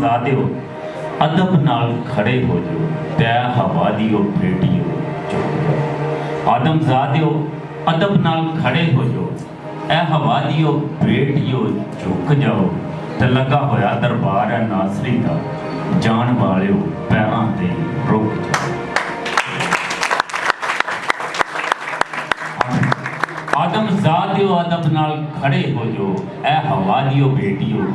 ਜ਼ਾਦਿਓ ਅਦਬ ਨਾਲ ਖੜੇ ਹੋ ਜਾਓ, ਤੈ ਹਵਾ ਦੀਓ ਬੇਟੀਓ ਝੁਕ ਜਾਓ। ਆਦਮਜ਼ਾਦਿਓ ਅਦਬ ਨਾਲ ਖੜੇ ਹੋ ਜਾਓ, ਐ ਹਵਾ ਦੀਓ ਬੇਟੀਓ ਝੁਕ ਜਾਓ। ਤੇ ਲੱਗਾ ਹੋਇਆ ਦਰਬਾਰ ਹੈ ਨਾਸਰੀ ਦਾ, ਜਾਣ ਵਾਲਿਓ ਪੈਰਾਂ ਤੇ ਰੁਕ ਜਾਓ। ਆਦਮਜ਼ਾਦਿਓ ਅਦਬ ਨਾਲ ਖੜੇ ਹੋ ਜਾਓ, ਐ ਹਵਾ ਦੀਓ ਬੇਟੀਓ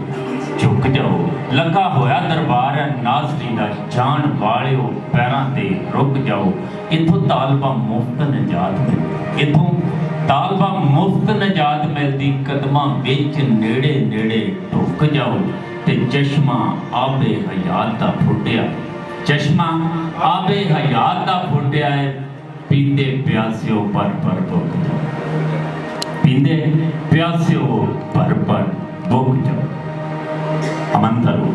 ਝੁਕ ਜਾਓ। ਲੱਗਾ ਹੋਇਆ ਦਰਬਾਰ ਹੈ ਨਾਜ਼ਰੀ ਦਾ, ਜਾਣ ਵਾਲਿਓ ਪੈਰਾਂ ਤੇ ਰੁਕ ਜਾਓ। ਇੱਥੋਂ ਤਾਲਬਾ ਮੁਫਤ ਨਜਾਤ ਮਿਲਦੀ, ਇੱਥੋਂ ਤਾਲਬਾ ਮੁਫਤ ਨਜਾਤ ਮਿਲਦੀ। ਕਦਮਾਂ ਵਿੱਚ ਨੇੜੇ ਨੇੜੇ ਢੁੱਕ ਜਾਓ। ਤੇ ਚਸ਼ਮਾ ਆਬੇ ਹਯਾਤ ਦਾ ਫੁੱਟਿਆ, ਚਸ਼ਮਾ ਆਬੇ ਹਯਾਤ ਦਾ ਫੁੱਟਿਆ ਹੈ। ਪੀਂਦੇ ਪਿਆਸਿਓ ਪਰ ਪਰ ਬੁੱਕ ਜਾਓ, पींदे प्यासे हो पर बुक जाओ। अमन करो,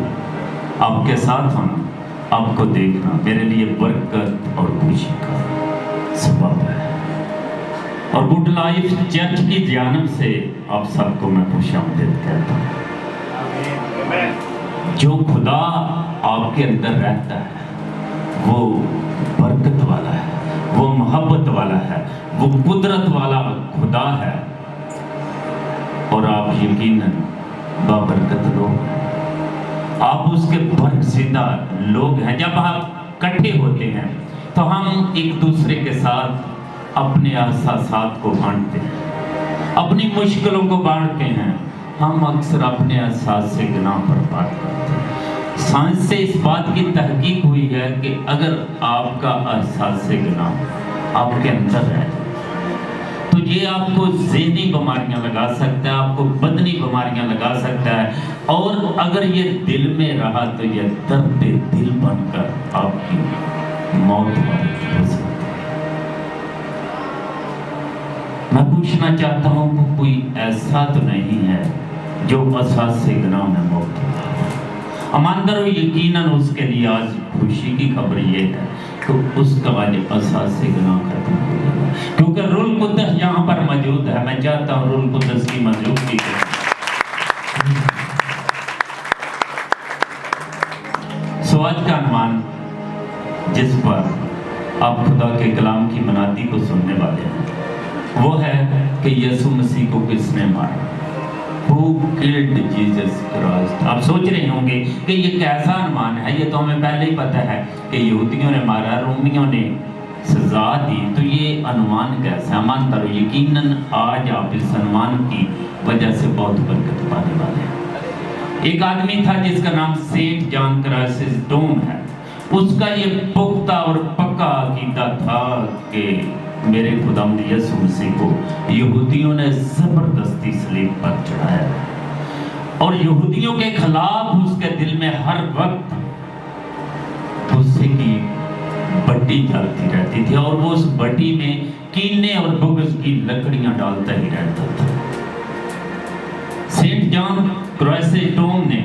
आपके साथ होना, आपको देखना मेरे लिए बरकत और खुशी का सबब है। और गुड लाइफ चर्च की जानब से आप सबको मैं खुशामदीद कहता हूँ। जो खुदा आपके अंदर रहता है वो बरकत वाला है, वो मोहब्बत वाला है, वो कुदरत वाला खुदा है। और आप यकीनन बाबरकत लोग हैं, आप उसके बरकसीदा लोग हैं। जब आप इकट्ठे होते हैं तो हम एक दूसरे के साथ अपने एहसासात को बांटते हैं, अपनी मुश्किलों को बांटते हैं। हम अक्सर अपने एहसास से गुनाह पर बात करते हैं। साइंस से इस बात की तहकीक हुई है कि अगर आपका एहसास से गुनाह आपके अंदर है तो ये आपको ज़हनी बीमारियां लगा सकता है, आपको बदनी बीमारियां लगा सकता है। और अगर ये दिल में रहा तो ये दर्द दिल बनकर आपकी मौत हो सकती है। मैं पूछना चाहता हूँ कि कोई ऐसा तो नहीं है जो एहसास से गुनाह में मौत हो। ईमानदारों यकीनन उसके लिए आज खुशी की खबर ये है कि उसका आज एहसास से गुनाह खत्म हो जाएगा, क्योंकि रूह कुद्दस यहाँ पर मौजूद है। मैं चाहता हूँ रूह कुद्दस की मौजूदगी के सो आज का अनुमान जिस पर आप खुदा के कलाम की मनादी को सुनने वाले हैं वो है कि यीशु मसीह को किसने मारा। Who killed Jesus Christ? आप सोच रहे होंगे कि ये कैसा अनुमान है, ये तो हमें पहले ही पता है कि यहूदियों ने मारा, रोमियों ने सजा दी, तो ये अनुमान कैसा है? मान करो यकीनन आज आप इस अनुमान की वजह से बहुत बरकत पाने वाले हैं। एक आदमी था जिसका नाम सेंट जॉन क्राइसोस्टोम है। उसका ये पुख्ता और पक्का अकीदा था कि मेरे खुदावंद यीशु मसीह को यहूदियों ने जबरदस्ती सलीब पर चढ़ाया और यहूदियों के खिलाफ उसके दिल में हर वक्त गुस्से की बट्टी जलती रहती थी और वो उस बट्टी में कीने और बुग़्ज़ की लकड़ियां डालता ही रहता था। सेंट जॉन क्राइसोस्टोम ने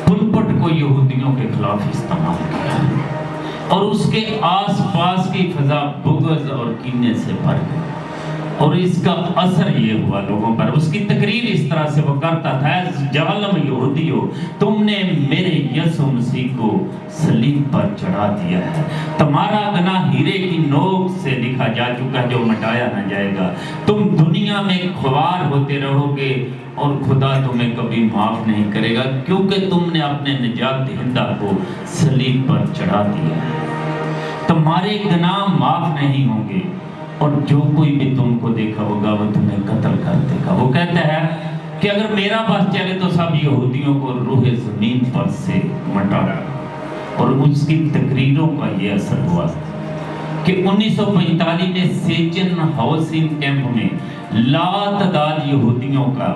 पुलपट को यहूदियों के खिलाफ इस्तेमाल किया और उसके आसपास की फजा बुग़्ज़ और कीने से भर गई और इसका असर ये हुआ लोगों पर। उसकी तकरीर इस तरह से वो करता था, जालिम यहूदियों, तुमने मेरे यीशु मसीह को सलीब पर चढ़ा दिया है। तुम्हारा गुनाह हीरे की नोक से लिखा जा चुका है जो मिटाया न जाएगा। तुम दुनिया में ख्वार होते रहोगे और खुदा तुम्हें कभी माफ नहीं करेगा, क्योंकि तुमने अपने निजात दहिंदा को सलीब पर चढ़ा दिया है। तुम्हारे गुनाह माफ नहीं होंगे और जो कोई भी तुमको देखा होगा वो तुम्हें कत्ल कर देगा। वो कहता है कि अगर मेरा बस चले तो सब यहूदियों को रूह ज़मीन पर से मिटा देगा। और उसकी तकरीरों का ये असर हुआ कि 1945 में सेचन हाउसिंग कैंप में लातादाद यहूदियों का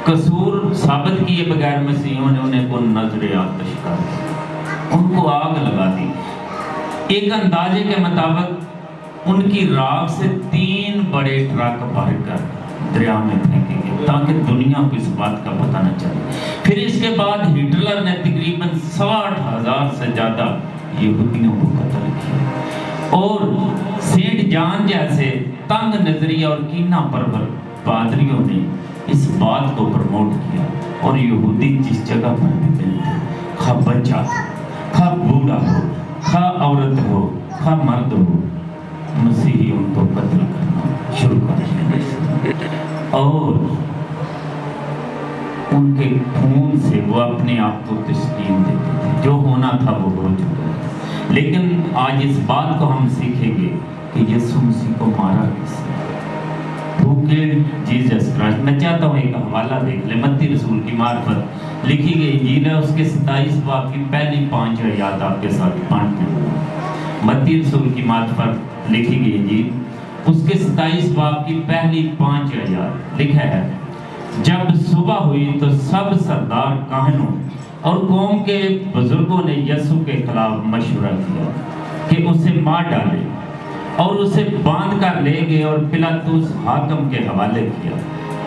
कसूर साबित किए बगैर मसीहियों ने उन्हें को नजर आतिश कर दी, उनको आग लगा दी। एक अंदाजे के मुताबिक उनकी राख से 3 बड़े ट्रक भरकर दरिया में फेंके गए ताकि दुनिया को इस बात का पता न चले। फिर इसके बाद हिटलर ने तकरीबन 60,000 से ज़्यादा यहूदियों को कत्ल किया और सेंट जॉन जैसे तंग नजरिया और कीना परवर पादरियों ने इस बात को प्रमोट किया। और यहूदी जिस जगह पर भी मिलते, खा बच्चा, खा बूढ़ा हो, खा औरत हो, खा मर्द हो, मसीही उनको कत्ल करना शुरू कर दिया और उनके खून से वो अपने आप को तस्कीन देते थे। जो होना था वो हो चुका है। लेकिन आज इस बात को हम सीखेंगे कि यीशु मसीह को मारा किसने, Who killed Jesus Christ? मैं चाहता हूँ एक हवाला देख ले, मत्ती रसूल की मार्फत लिखी गई इंजील है, उसके 27 बाब की पहली 5 आयत आपके साथ बांटते हैं। मत्ती रसूल की मार्फत लिखी गई इंजील, उसके 27 बाब की पहली 5 आयत लिखा है, जब सुबह हुई तो सब सरदार काहनों और कौम के बुजुर्गों ने यीशु के खिलाफ मशवरा किया कि उसे मार डाले और उसे बांध कर ले गए और पिलातुस हाकिम के हवाले किया।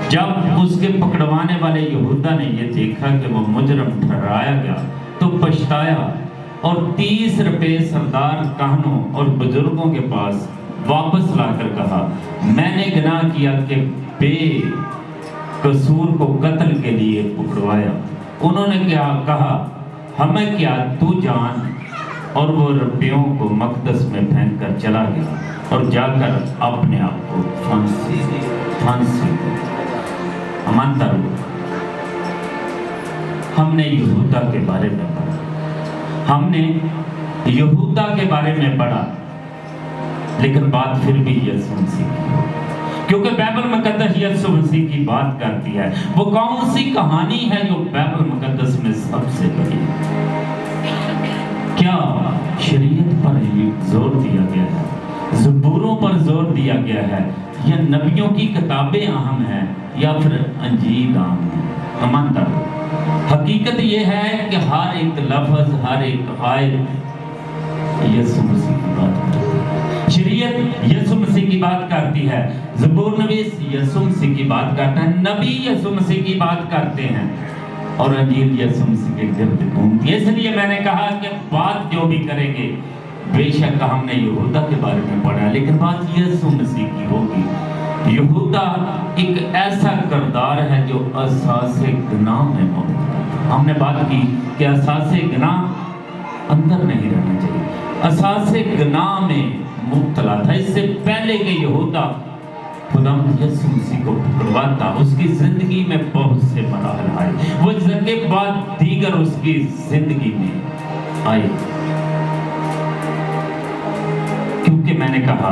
जब उसके पकड़वाने वाले यहूदा ने यह देखा कि वो मुजरम ठहराया गया तो पछताया और 30 रुपए सरदार काहनों और बुजुर्गों के पास वापस लाकर कहा, मैंने गुनाह किया कि बेकसूर को कत्ल के लिए पकड़वाया। उन्होंने क्या कहा, हमें क्या, तू जान। और वो रुपयों को मकदस में फेंक कर चला गया और जाकर अपने आप को फांसी अमानता हुआ। हमने यहूदा के बारे में पढ़ा, हमने यहूदा के बारे में पढ़ा, लेकिन बात फिर भी यीशु मसीह की, क्योंकि बाइबल मुकद्दस यीशु मसीह की बात करती है। वो कौन सी कहानी है जो बाइबल मुकद्दस में सबसे बड़ी है? क्या शरीयत पर जोर दिया गया है, ज़बूरों पर जोर दिया गया है, या नबियों की किताबें अहम हैं, या फिर अंजील अहम है? अमानता हकीकत ये है कि हर एक लफ्ज़, हर एक आयत यीशु मसीह की बात करती है। शरीयत यीशु मसीह की बात करती है, ज़बूर नवीस यीशु मसीह की बात करता है, नबी यीशु मसीह की बात करते हैं और अंजील यीशु मसीह के गिर्द घूमती है। इसलिए मैंने कहा कि बात जो भी करेंगे, बेशक हमने यहूदा के बारे में पढ़ा, लेकिन बात यीशु मसीह की होगी। यहूदा एक ऐसा किरदार है जो असासे गुनाह में मौजूद है। हमने बात की कि असासे गुनाह अंदर नहीं रहना चाहिए, असासे गुनाह में मुब्तला था। इससे पहले के यहूदा खुदावंद यीशु मसीह को पकड़वाता, उसकी जिंदगी में बहुत से मराहल आए, वो जगह के बाद दीगर उसकी जिंदगी में आए। क्योंकि मैंने कहा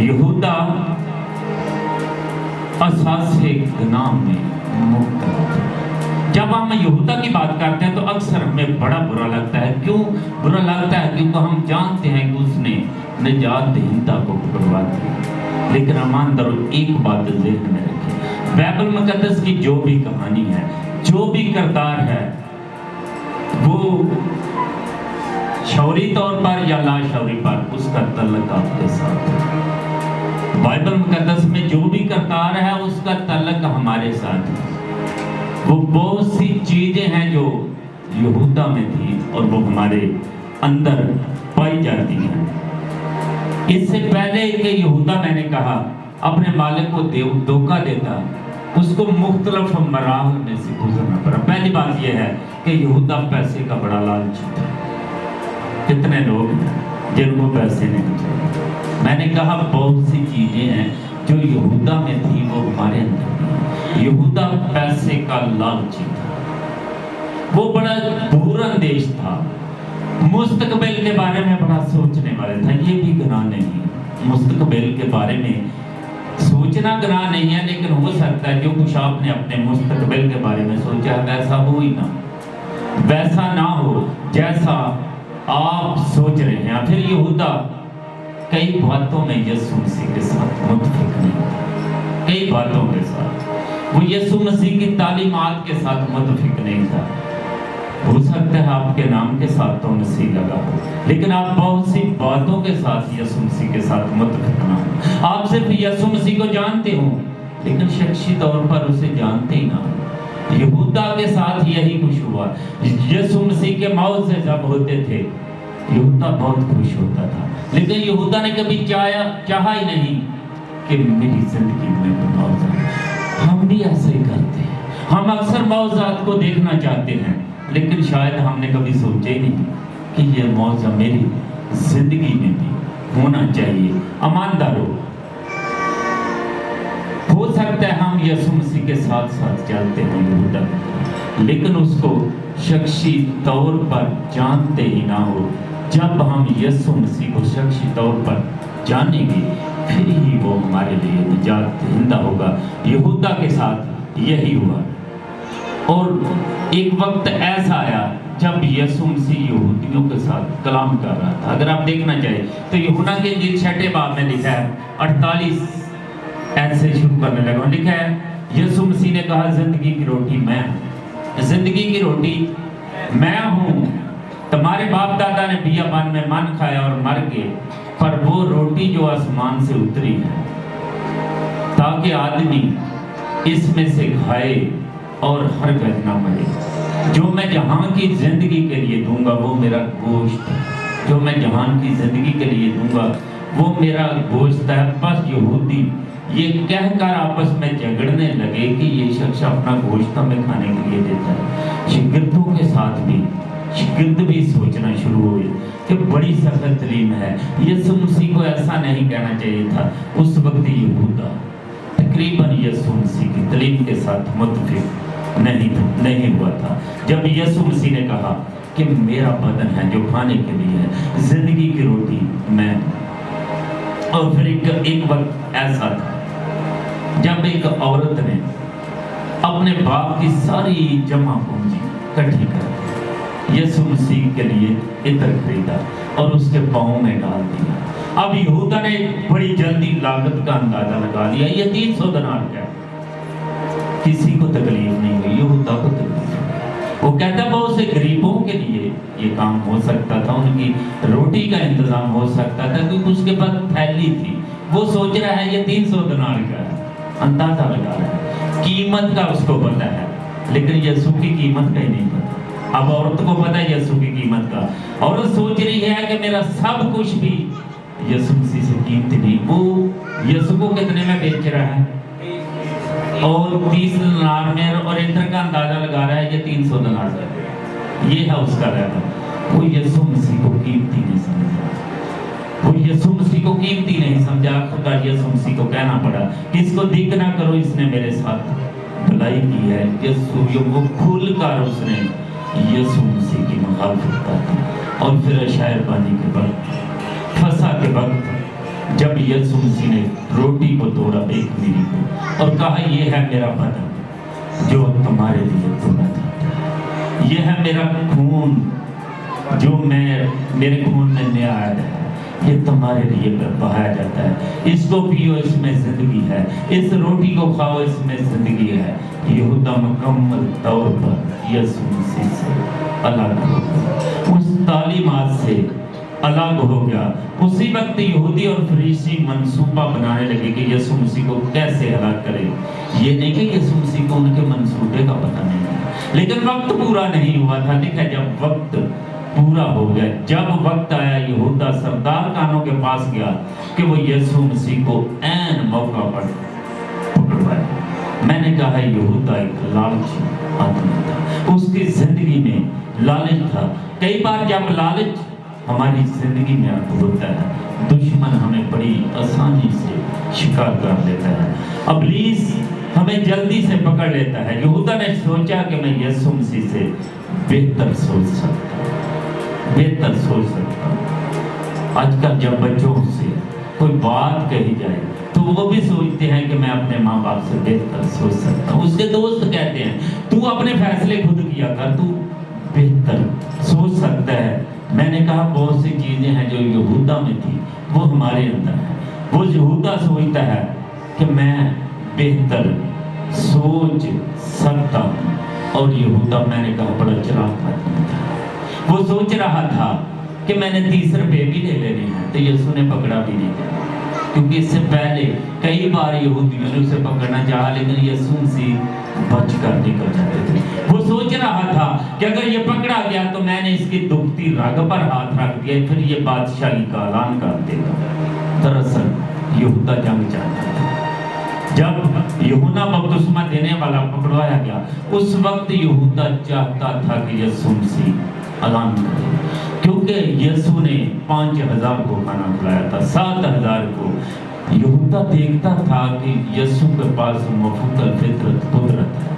यहूदा असासे गुनाह में मुब्तला था। जब हम यहूदा की बात करते हैं तो अक्सर हमें बड़ा बुरा लगता है। क्यों बुरा लगता है? क्योंकि हम जानते हैं कि उसने निजात दहिंदा को पकड़वा दिया। लेकिन ईमानदारों, एक बात ज़हन में रखें, बाइबल मुकद्दस की जो भी कहानी है, जो भी किरदार है, वो शौरी तौर पर या लाशौरी पर, उसका तल्लुक आपके साथ है। बाइबल मुकद्दस में जो भी किरदार है उसका तल्लुक हमारे साथ है। वो बहुत सी चीजें हैं जो यहूदा में थी और वो हमारे अंदर पाई जाती हैं। इससे पहले कि यहूदा, मैंने कहा, अपने मालिक को धोखा देता, उसको मुख्तलिफ मराहल में से गुजरना पड़ा। पहली बात यह है कि यहूदा पैसे का बड़ा लालची था। कितने लोग हैं जिनको पैसे नहीं चाहिए? मैंने कहा बहुत सी चीजें हैं जो यहूदा में थी वो हमारे अंदर थी। यहूदा पैसे का लालची था, वो बड़ा दूरअंदेश था, मुस्तकबिल के बारे में बड़ा सोचने वाला था। ये भी गुनाह नहीं है, मुस्तकबिल के बारे में सोचना गुनाह नहीं है, लेकिन हो सकता है जो कुछ आपने अपने मुस्तकबिल के बारे में सोचा वैसा हो ही ना, वैसा ना हो जैसा आप सोच रहे हैं। फिर यहूदा कई बातों में यीशु मसीह के साथ मुत्तफिक नहीं था, कई बातों के साथ वो यीशु मसीह की तालीमात के साथ मुत्तफिक नहीं था। हो सकता है आपके नाम के साथ तो मसीह लगा हो, लेकिन आप बहुत सी बातों के साथ यीशु मसीह के साथ मुत्तफिक ना हो। आप सिर्फ यीशु मसीह को जानते हो, लेकिन शख्सी तौर पर उसे जानते ही ना हो। यहूदा के साथ यही कुछ हुआ। यीशु मसीह के मौत से जब होते थे, यहूदा बहुत खुश होता था, लेकिन यहूदा ने कभी चाहा ही नहीं कि मेरी जिंदगी में मौत आए। हम भी ऐसे ही करते हैं। हम अक्सर मौज़ात को देखना चाहते हैं, लेकिन शायद हमने कभी सोचा ही नहीं कि ये मौज़ा मेरी जिंदगी में भी होना चाहिए। ईमानदारों, हो सकता है हम यीशु मसीह के साथ साथ चलते हैं यहूदा, लेकिन उसको शख्सी तौर पर जानते ही ना हो। जब हम यीशु मसीह को शख्सी तौर पर जानेंगे, फिर ही वो हमारे लिए निजात दहिंदा होगा। यहूदा के साथ यही हुआ। और एक वक्त ऐसा आया जब यीशु मसीह यहूदियों के साथ कलाम कर रहा था। अगर आप देखना चाहें तो यूहन्ना के इंजील 6 बाब में लिखा है 48 ऐसे शुरू करने लगा, लिखा है यीशु मसीह ने कहा, जिंदगी की रोटी मैं हूँ, जिंदगी की रोटी मैं हूँ। तुम्हारे बाप दादा ने बियाबान में मन खाया और मर गए, पर वो रोटी जो आसमान से उतरी है, ताकि आदमी इसमें से खाए और हरगिज़ ना मरे। जो मैं जहां की जिंदगी के लिए दूंगा वो मेरा गोश्त है, जो मैं जहान की जिंदगी के लिए दूंगा वो मेरा गोश्त है। बस यहूदी ये कहकर आपस में झगड़ने लगे कि ये शख्स अपना गोश्त हमें खाने के लिए देता है। शिगिर्दों के साथ भी शिगिर्द भी सोचना शुरू हुए कि बड़ी सख्त तलीम है, यीशु मसीह को ऐसा नहीं कहना चाहिए था। उस वक्त यहूदा तकरीबन यीशु मसीह की तलीम के साथ मुत्तफिक नहीं हुआ था। जब यीशु मसीह ने कहा कि मेरा बदन है जो खाने के लिए है, जिंदगी की रोटी मैं। और फिर एक वक्त ऐसा था जब एक औरत ने अपने बाप की सारी जमा पूंजी इकट्ठी कर यीशु मसीह के लिए इत्र खरीदा और उसके पाँव में डाल दिया। अब यहूदा ने बड़ी जल्दी लागत का अंदाजा लगा लिया, ये 300 दिनार का। किसी को तकलीफ नहीं हुई, यहूदा को तकलीफ हुई। वो कहता बहुत से गरीबों के लिए ये काम हो सकता था, उनकी रोटी का इंतजाम हो सकता था, क्योंकि उसके पास थैली थी। वो सोच रहा है ये 300 दिनार का है, अंदाजा लगा रहा है, कीमत का उसको पता है, लेकिन यीशु की कीमत का ही नहीं पता। अब औरत को पता है यीशु की कीमत का, औरत सोच रही है कि मेरा सब कुछ भी यीशु मसीह से कीमती नहीं। वो यीशु को कितने में बेच रहा है और 30 दिनार में, और इत्र का अंदाजा लगा रहा है ये 300 दिनार का। ये है उसका लेवल। वो यीशु मसीह को कीमती नहीं समझा, वो यीशु मसीह को कीमती नहीं समझा। खुदा यीशु मसीह को कहना पड़ा कि इसको दिक ना करो, इसने मेरे साथ भलाई की है। यीशु वो खुलकर उसने यीशु मसीह की मुखालफत कर दी। और फिर शायर पानी के वक्त, फसा के वक्त, जब यीशु मसीह ने रोटी को तोड़ा एक मेरी को और कहा ये है मेरा बदन जो तुम्हारे लिए तोड़ा जाता है, ये है मेरा खून जो मेरे खून में नया आया है, ये तुम्हारे लिए बहाया जाता है। इसको पियो, इसमें जिंदगी है, इस रोटी को खाओ, इसमें जिंदगी है। यहूदा मुकम्मल तौर पर यीशु मसीह से अलग हो गया, उस तालीमात से अलग हो गया। उसी वक्त यहूदी और फरीसी मंसूबा बनाने लगे कि यीशु मसीह को कैसे अलग करें। ये नहीं कि यीशु मसीह को उनके मंसूबे का पता नहीं है, लेकिन वक्त पूरा नहीं हुआ था। लिखा जब वक्त पूरा हो गया, जब वक्त आया, यहूदा सरदार कानों के पास गया कि वो यीशु मसीह को ऐन मौका पर पकड़वाए। मैंने कहा यहूदा एक लालची आदमी था, उसकी जिंदगी में लालच था। कई बार जब लालच हमारी जिंदगी में होता है, दुश्मन हमें बड़ी आसानी से शिकार कर लेता है, इब्लीस हमें जल्दी से पकड़ लेता है। यहूदा ने सोचा कि मैं यीशु मसीह से बेहतर सोच सकता हूँ। आजकल जब बच्चों से कोई बात कही जाए तो वो भी सोचते हैं कि मैं अपने माँ बाप से बेहतर सोच सकता हूँ। उसके दोस्त कहते हैं तू अपने फैसले खुद किया कर, तू बेहतर सोच सकता है। मैंने कहा बहुत सी चीजें हैं जो यहूदा में थी वो हमारे अंदर है। वो यहूदा सोचता है कि मैं बेहतर सोच सकता हूँ, और यहूदा मैंने कहा बड़ा चालाक आदमी था। वो सोच रहा था कि मैंने 30 रुपये भी ले लेने हैं, तो यीशु ने पकड़ा भी नहीं था, क्योंकि इससे पहले कई बार यहूदियों ने उसे पकड़ना चाहा, लेकिन यीशु से बच कर निकल जाते थे। वो सोच रहा था कि अगर ये पकड़ा गया तो मैंने इसकी दुखती रग पर हाथ रख दिया, फिर ये बादशाही का ऐलान कर देगा। दरअसल यहूदा जंग चाहता था, جب یہودا بپتسمہ دینے والا پکڑوایا گیا، اس وقت یہودا چاہتا تھا کہ یسوع مسیح اعلان کرے، کیونکہ یسوع نے 5000 کو کھانا کھلایا تھا، 7000 کو۔ یہودا دیکھتا تھا کہ یسوع کے پاس مفوت الفطرت قدرت ہے،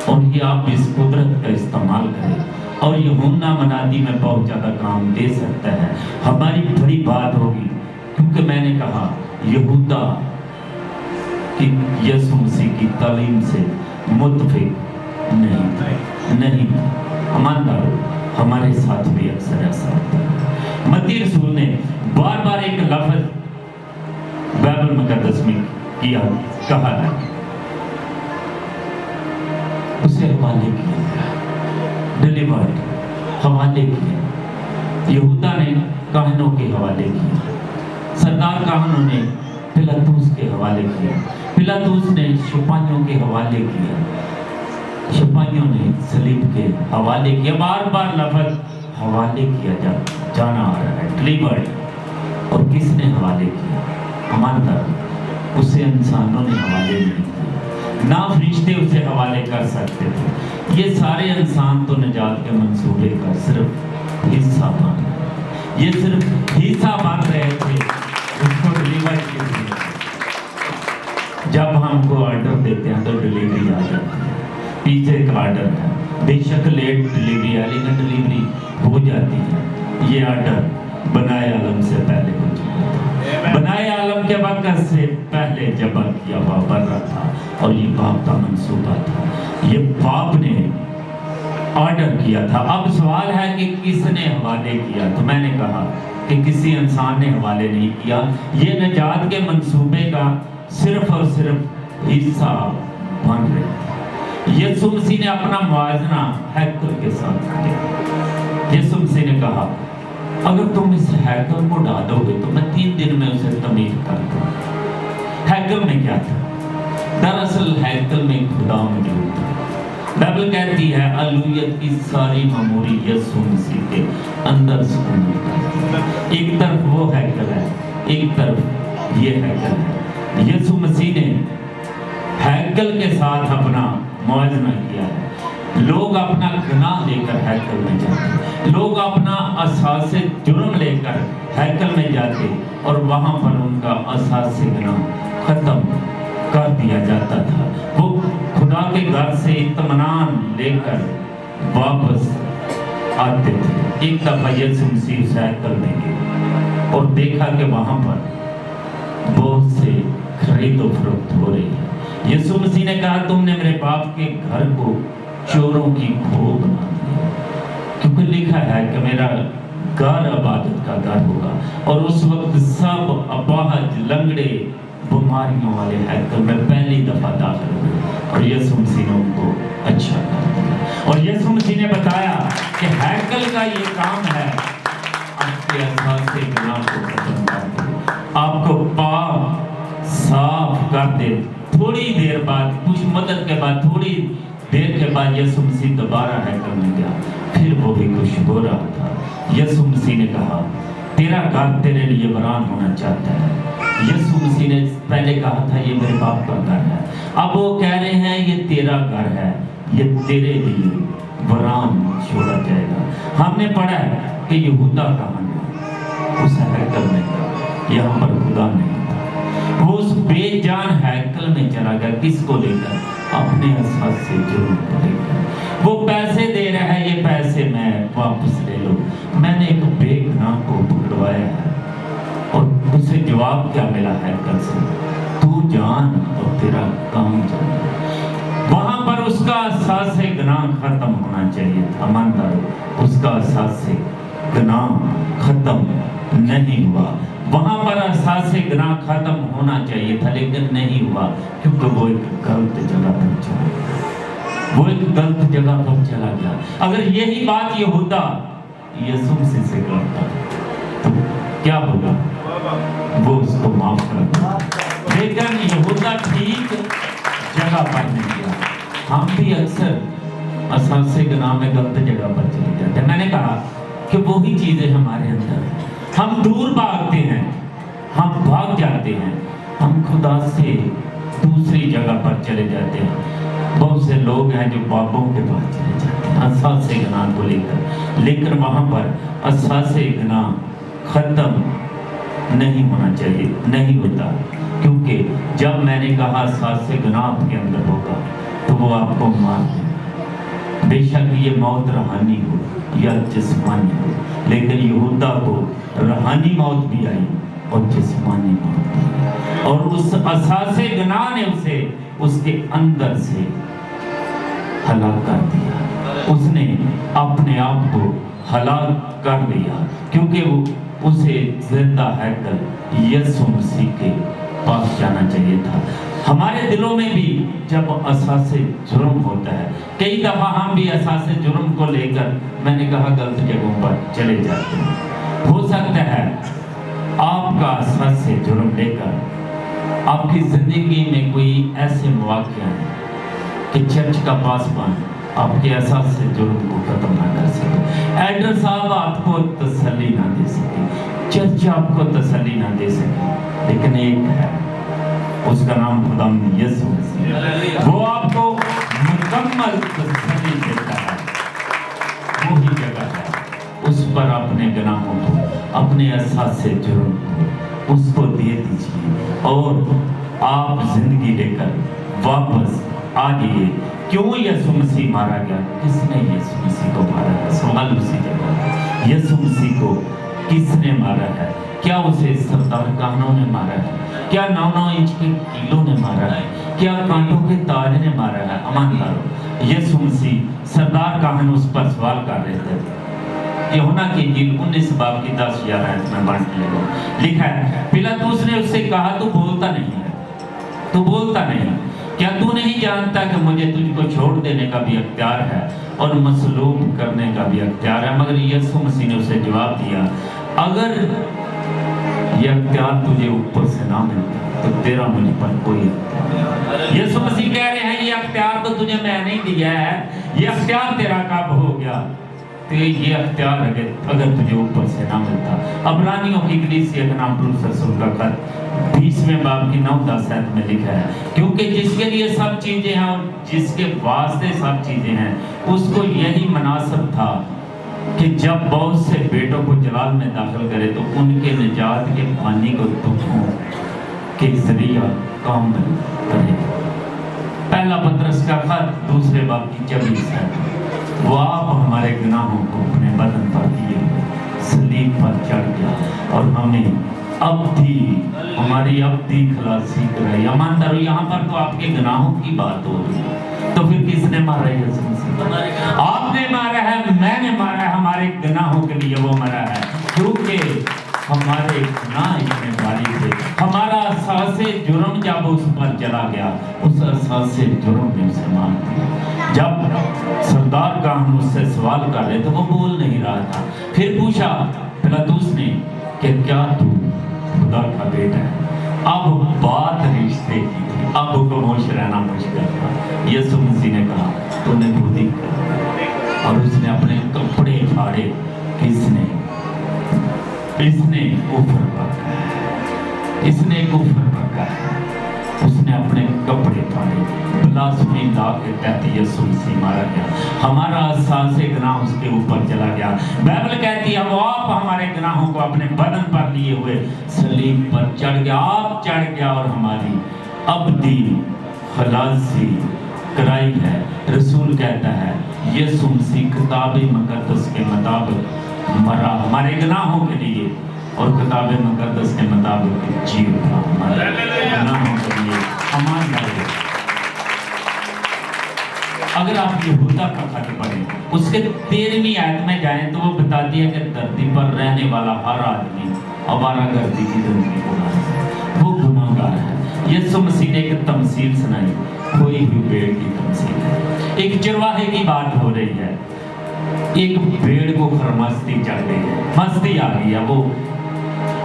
اور یہ آپ اس قدرت کا استعمال کریں، اور یوحنا منادی میں بہت زیادہ کام دے سکتا ہے۔ ہماری بڑی بات ہوگی، کیونکہ میں نے کہا یہودا کہ یسوع مسیح کی تعلیم سے متفق نہیں۔ ایماندار ہمارے ساتھ بھی اکثر ایسا ہوتا ہے۔ متی رسول نے بار بار ایک لفظ بائبل مقدس میں کہا ہے، اسے حوالے کیا، ڈیلیورڈ، حوالے کیا۔ یہودا نے کاہنوں کے حوالے کیا، سردار کاہنوں نے پلاطوس کے حوالے کیا، پلاطوس نے شپاہیوں کے حوالے کیا، شپاہیوں نے صلیب کے حوالے کیا۔ بار بار لفظ حوالے کیا جانا آ رہا ہے، ڈیلیورڈ۔ اور کس نے حوالے کیا؟ ایماندار، اسے انسانوں نے حوالے نہیں کیا، نہ فرشتے اسے حوالے کر سکتے تھے۔ یہ سارے انسان تو نجات کے منصوبے کا صرف حصہ بن رہے، یہ صرف حصہ بن رہے تھے اس کو ڈیلیور کے لیے۔ جب ہم کو آرڈر دیتے ہیں تو ڈیلیوری آ جاتی ہے، پیچھے کا آرڈر ہے، بے شک لیٹ ڈیلیوری ہے لیکن ڈیلیوری ہو جاتی ہے۔ یہ آرڈر بنائے عالم سے پہلے ہو چکا تھا، بنائے عالم کے وقت سے پہلے جب کیا ہوا بن رہا تھا، اور یہ باپ کا منصوبہ تھا، یہ باپ نے آرڈر کیا تھا۔ اب سوال ہے کہ کس نے حوالے کیا؟ تو میں نے کہا کہ کسی انسان نے حوالے نہیں کیا، یہ نجات کے منصوبے کا صرف اور صرف حصہ بن رہے تھے۔ یسوع مسیح نے اپنا موازنہ ہیکل کے ساتھ کیا۔ یسوع مسیح نے کہا اگر تم اس ہیکل کو ڈھا دو گے تو میں 3 دن میں اسے تعمیر کر دوں۔ ہیکل میں کیا تھا؟ دراصل ہیکل میں خدا موجود تھا۔ بائبل کہتی ہے الوہیت کی ساری معموری یسوع مسیح کے اندر سکون کرتی ہے۔ ایک طرف وہ ہیکل ہے، ایک طرف یہ ہیکل ہے۔ یسوع مسیح نے ہیکل کے ساتھ اپنا موازنہ کیا ہے۔ لوگ اپنا گناہ لے کر ہیکل میں جاتے، لوگ اپنا اساس جرم لے کر ہیکل میں جاتے، اور وہاں پر ان کا اساس گناہ ختم کر دیا جاتا تھا۔ وہ خدا کے گھر سے اطمینان لے کر واپس آتے تھے۔ ایک دفعہ یسوع مسیح اس ہیکل میں گئے اور دیکھا کہ وہاں پر بہت سے خرید و فروخت ہو رہی ہے۔ یسوع مسیح نے کہا تم نے میرے باپ کے گھر کو چوروں کی کھو بنا دیا، کیونکہ لکھا ہے کہ میرا گھر عبادت کا گھر ہوگا۔ اور اس وقت سب اپاہج، لنگڑے، بیماریوں والے ہیکل میں پہلی دفعہ داخل ہوئے، اور یسوع مسیح نے ان کو اچھا کر دیا۔ اور یسوع مسیح نے بتایا کہ ہیکل کا یہ کام ہے آپ کے اساس گناہ کو ختم کر دے، آپ کو پاک صاف کر دے۔ تھوڑی دیر بعد، کچھ مدت کے بعد، تھوڑی دیر کے بعد یسوع مسیح دوبارہ ہیکل میں گیا، پھر وہ بھی کچھ ہو رہا تھا۔ یسوع مسیح نے کہا تیرا گھر تیرے لیے ویران ہونا چاہتا ہے۔ یسوع مسیح نے پہلے کہا تھا یہ میرے باپ کا گھر ہے، اب وہ کہہ رہے ہیں یہ تیرا گھر ہے، یہ تیرے لیے ویران چھوڑا جائے گا۔ ہم نے پڑھا ہے کہ یہودا کہاں گیا؟ اس ہیکل میں گیا، یہاں پر خدا نہیں تھا۔ وہ اس بے جان ہیکل میں چلا گیا، کس کو لے کر؟ اپنے اساس سے جرم کو لے کر۔ وہ پیسے دے رہا ہے، یہ پیسے میں واپس لے لو، میں نے ایک بے گناہ کو پکڑوایا ہے۔ اور اسے جواب کیا ملا ہیکل سے؟ تو جان اور تیرا کام جان۔ وہاں پر اس کا اساس گناہ ختم ہونا چاہیے تھا۔ ایماندار، اس کا اساس گناہ ختم نہیں ہوا۔ وہاں پر اساس گناہ ختم ہونا چاہیے تھا لیکن نہیں ہوا، کیونکہ وہ ایک غلط جگہ پر چلا گیا، وہ ایک غلط جگہ پر چلا گیا۔ اگر یہی بات یہودا یسوع مسیح سے کرتا تو کیا ہوگا؟ وہ اس کو معاف کر دیا، لیکن یہودا ٹھیک جگہ پر نہیں گیا۔ ہم بھی اکثر اساس گناہ میں غلط جگہ پر چلے جاتے ہیں۔ میں نے کہا کہ وہی چیزیں ہمارے اندر ہیں، ہم دور بھاگتے ہیں، ہم بھاگ جاتے ہیں، ہم خدا سے दूसरी जगह पर चले जाते हैं। बहुत से लोग हैं जो बाबों के पास चले जाते हैं असासे गुनाह को लेकर, लेकिन वहाँ पर असासे गुनाह खत्म नहीं होना चाहिए, नहीं होता। क्योंकि जब मैंने कहा असासे गुनाह आपके अंदर होगा तो वो आपको मार देगा। बेशक ये मौत रूहानी हो या जिस्मानी हो, लेकिन यहूदा को रूहानी मौत भी आई और जिस्मानी मौत भी। और उस असासे गुनाह ने उसे उसके अंदर से हलाक कर दिया। उसने अपने आप को हलाक कर दिया, क्योंकि वो उसे जिंदा हैकल यीशु मसीह के पास जाना चाहिए था। हमारे दिलों में भी जब असासे जुर्म होता है, कई दफा हम भी असासे जुर्म को लेकर, मैंने कहा, गलत जगहों पर चले जाते हैं। हो सकता है आपका असासे जुर्म लेकर आपकी जिंदगी में कोई ऐसे मौके हैं कि चर्च का पासबान आपके एहसास से जुर्म को खत्म ना कर सके, एल्डर साहब आपको तसल्ली ना दे सके, चर्च आपको तसल्ली ना दे सके, लेकिन एक है, उसका नाम खुदा यीशु मसीह। वो आपको मुकम्मल तसल्ली देता है। वो ही जगह है, उस पर अपने गुनाहों को, अपने एहसास से जुर्म को उसको दे दीजिए और आप जिंदगी लेकर वापस आ जाइए। क्यों यीशु मसीह मारा गया? किसने यीशु मसीह को मारा है? सवाल उसी जगह। यीशु मसीह को किसने मारा है? क्या उसे सरदार काहनों ने मारा है? क्या 9-9 इंच के कीलों ने मारा है? क्या कांटों के ताज ने मारा है? ईमानदारों, यीशु मसीह सरदार काहन उस पर सवाल कर रहे थे। यूहन्ना की इंजील 19 बाब की 10-11 आयत में बांट ले लिखा है, पिलातुस ने उससे कहा, तू बोलता नहीं है, तू बोलता नहीं, क्या तू नहीं जानता कि मुझे तुझको छोड़ देने का भी अख्तियार है और मसलूब करने का भी अख्तियार है? मगर यीशु मसीह ने उसे जवाब दिया, अगर यह अख्तियार तुझे ऊपर से ना मिलता तो तेरा मुझ पर कोई अख्तियार। यीशु मसीह कह रहे हैं, ये अख्तियार तो तुझे मैं नहीं दिया है, ये अख्तियार तेरा कब हो गया? तो ये अख्तियार अगर तुझे ऊपर से ना मिलता। अबरानियों की कलीसिया का नाम पौलुस रसूल का खत 20वें बाब की 9-10 आयत में लिखा है, क्योंकि जिसके लिए सब चीजें हैं और जिसके वास्ते सब चीजें हैं, उसको यही मुनासिब था कि जब बहुत से बेटों को जलाल में दाखिल करे तो उनके निजात के पानी को दुखों के जरिया कामिल करे। पहला पतरस का खत 2 बाब की 24 आयत, वो आप हमारे गुनाहों को अपने बदन पर दिए सलीब पर चढ़ गया और हमें हमारी अब्दी खलासी कराई। ईमानदार, यहाँ पर तो आपके गुनाहों की बात हो रही है, तो फिर किसने मारा है? यीशु मसीह। आपने मारा है, मैंने मारा है, हमारे गुनाहों के लिए वो मरा है, क्योंकि हमारे गुनाह इतने भारी थे। हमारा एहसासे जुर्म जब उस पर चला गया, उस एहसासे जुर्म ने उसे मार दिया। जब सरदार काहन उससे सवाल कर रहे थे, वो बोल नहीं रहा था। फिर पूछा पिलातुस ने कि क्या तू खुदा का बेटा है? अब बात रिश्ते की थी, अब खामोश रहना मुश्किल था। यीशु मसीह ने कहा, तूने खुद ही कहा, और उसने अपने कपड़े फाड़े। किसने? इसने कुफ्र पका है, इसने कुफ्र पका है, उसने अपने कपड़े फाड़े। ब्लास्फेमी लॉ के तहत यीशु मसीह मारा गया। हमारा एहसासे गुनाह उसके ऊपर चला गया। बाइबल कहती है, वो आप हमारे गुनाहों को अपने बदन पर लिए हुए सलीब पर चढ़ गया, आप चढ़ गया और हमारी अब्दी खलासी कराई है। रसूल कहता है, यीशु मसीह किताब मुकद्दस के मुताबिक मरा हमारे गुनाहों के लिए और किताब मुकद्दस के मुताबिक जी उठा हमारे गुनाहों के लिए। ईमानदार, अगर आप यहूदा का खत पढ़ें, उसके 13वीं आयत में जाएं तो वो बताती है कि धरती पर रहने वाला हर आदमी आवारागर्दी की जिंदगी गुनाह है, वो गुनाहगार है। यीशु मसीह ने एक तमसील सुनाई, खोई हुई भेड़ की तमसील है। एक चरवाहे की बात हो रही है, एक भेड़ को खरमस्ती चढ़ गई है, मस्ती आ गई है, वो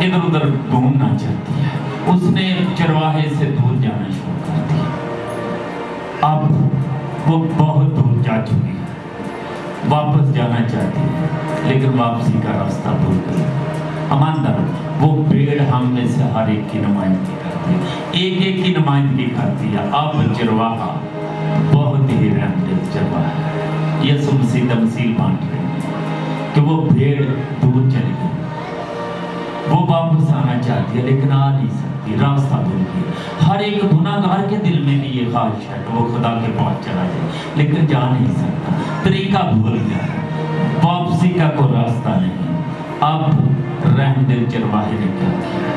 इधर उधर घूमना चाहती है। उसने चरवाहे से दूर जाना शुरू कर दिया। अब वो बहुत दूर जा चुकी है, वापस जाना चाहती है, लेकिन वापसी का रास्ता भूल गई। ईमानदार, वो भेड़ हम में से हर एक की नुमाइंदगी कर करती है, एक एक की नुमाइंदगी करती है। अब चरवाहा बहुत ही रहमदिल चरवाहा यसु मसीह तमसील बांट रहे हैं कि वो भेड़ दूर चली गई, वो वापस आना चाहती है लेकिन आ नहीं सकती, रास्ता भूल गई। हर एक गुनाहगार के दिल में भी ये ख्वाहिश है कि वो खुदा के पास चला जाए लेकिन जा नहीं सकता, तरीका भूल गया, वापसी का कोई रास्ता नहीं। अब रहमदिल चरवाहे ने क्या किया,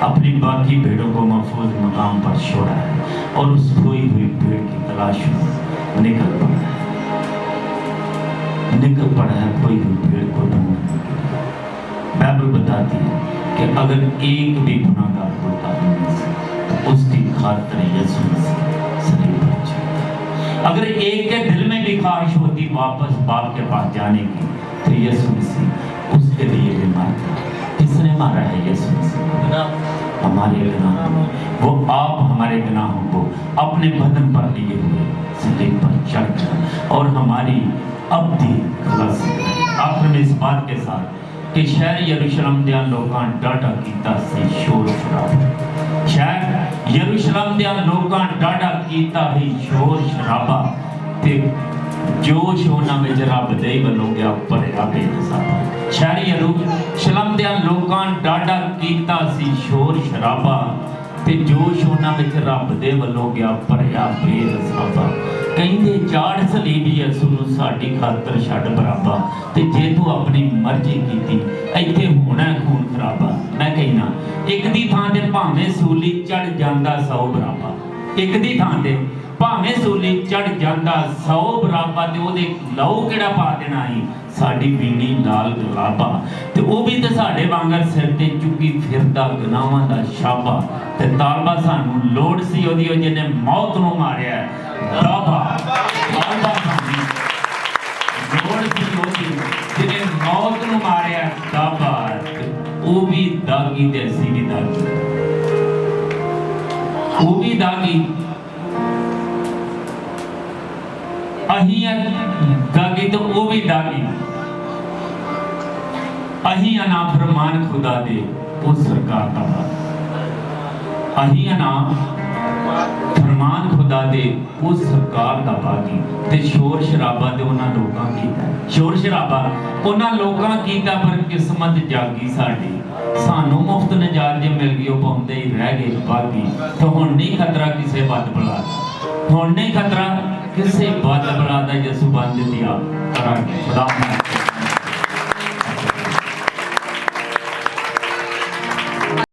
अपनी बाकी भेड़ों को महफूज मकाम पर छोड़ा है और उस खोई हुई भेड़ की तलाश में निकल पड़ा है, खोई हुई भेड़ को ढूंढने। बाइबल बताती है कि अगर एक भी गुनाहगार होता है तो उसकी खातिर यीशु मसीह सलीब पर चढ़ा। अगर एक के दिल में भी ख्वाहिश होती वापस बाप के पास जाने की तो यीशु मसीह उसके लिए भी मारता। किसने मारा है? यीशु मसीह। हमारे गुनाह, वो आप हमारे गुनाहों को अपने बदन पर लिए हुए सलीब पर चढ़ गया और हमारी अवधि खलास। आखिर में इस बात के साथ कि शहर यरूशलेम दे लोकां डाढ़ा कीता सी शोर शराबा, शहर यरूशलेम दे लोकां डाढ़ा कीता ही शोर शराबा ते जोश होना में रब दे वल्लों गया भरिया बेहिसाब। शहर यरूशलेम दे लोकां डाढ़ा कीता सी शोर शराबा ते जोश होना में रब दे वल्लों गया भरिया बेहिसाब। ਕਹਿੰਦੇ ਚਾੜ ਸਲੀਬ ਯਿਸੂ ਨੂੰ ਸਾਡੀ ਖਾਤਰ ਛੱਡ ਬਰਾਬਾ ਤੇ ਜੇ ਤੂੰ ਆਪਣੀ ਮਰਜ਼ੀ ਕੀਤੀ ਇੱਥੇ ਹੋਣਾ ਖੂਨ ਖਰਾਬਾ। ਮੈਂ ਕਹਿਣਾ ਇੱਕ ਦੀ ਥਾਂ ਤੇ ਭਾਵੇਂ ਸੂਲੀ ਚੜ ਜਾਂਦਾ 100 ਬਰਾਬਾ, ਇੱਕ ਦੀ ਥਾਂ ਤੇ ਭਾਵੇਂ ਸੂਲੀ ਚੜ ਜਾਂਦਾ 100 ਬਰਾਬਾ ਤੇ ਉਹਦੇ ਲਹੂ ਕਿਹੜਾ ਪਾ ਦੇਣਾ ਸੀ ਸਾਡੀ ਬੀਣੀ ਲਾਲ ਗੁਲਾਬਾ ਤੇ ਉਹ ਵੀ ਤੇ ਸਾਡੇ ਵਾਂਗਰ ਸਿਰ ਤੇ ਚੁੱਕੀ ਫਿਰਦਾ ਗੁਨਾਹਾਂ ਦਾ ਸ਼ਾਬਾ ਤੇ ਤਾਲਬਾ ਸਾਨੂੰ ਲੋੜ ਸੀ ਉਹਦੀ ਉਹ ਜਿਹਨੇ ਮੌਤ ਨੂੰ ਮਾਰਿਆ ਦਾਬਾ ਤਾਲਬਾ ਸਾਨੂੰ ਲੋੜ ਸੀ ਉਹਦੀ ਜਿਹਨੇ ਮੌਤ ਨੂੰ ਮਾਰਿਆ ਦਾਬਾ ਉਹ ਵੀ ਦਾਗੀ ਤੇ ਅਸੀਂ ਵੀ ਦਾਗੀ, ਉਹ ਵੀ ਦਾਗੀ अही दागी तो वो भी दागी। अही ना फरमान खुदा दे उस सरकार का बात, अही ना फरमान खुदा दे उस सरकार का बागी ते शोर शराबा ते उन्हां लोकां कीता, शोर शराबा उन्हां लोकां कीता पर किस्मत जागी साडी सानू मुफ्त नजात जे मिल गई पाउंदे ही रह गए बागी। तो हुण नहीं खतरा किसे बद बला, हुण नहीं खतरा किसे बद बला दा यीशु बंद दिया करांगे। खुदा